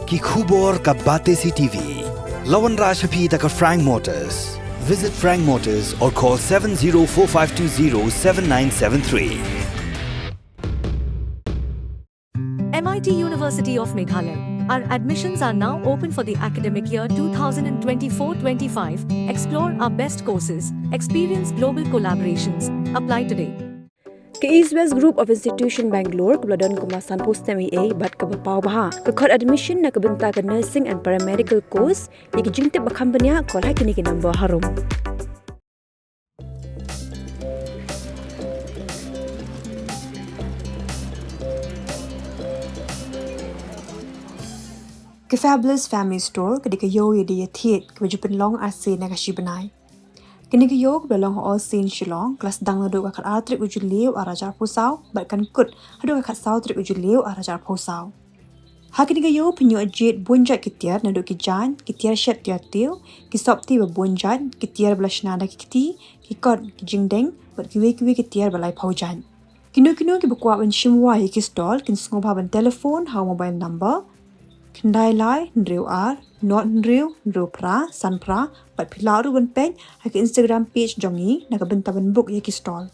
ki khubor ka bate si TV. Lawan Rashaphi taka Frank Motors. Visit Frank Motors or call 7045207973. MIT University of Meghalaya. Our admissions are now open for the academic year 2024-25. Explore our best courses, experience global collaborations. Apply today. Ke East West Group of Institution Bangalore kebeladon kemasan post MA bat ke bapau baha ke kod admission na kebenta ke nursing and paramedical course yang jingte bakam benya kol hakini ke number harum. Ke Fabulous Family Store ke yo ye dia Thied ke jupen long ase na ka Bnai. Kini ke yo ke belong all scene Shillong kelas dang do ka khat atrik uju liu arajar pusau bat kan kut hadu ka khat sau trik uju liu arajar pusau. Ha kini ke yo penyo ajit bunjat kitiar na do ki jan kitiar shet tiar tiu ki sop ti ba bunjat kitiar blashna da ki kod ki jingdeng bat ki we kitiar balai paujan. Kino ki bakwa ban shimwa ki stall kin sngoba ban telephone ha mobile number Kendai lai nriu ar, not nriu pra, san pra, bat pilaru ban pen, haki Instagram page jongi, naga benta ban book yaki stall.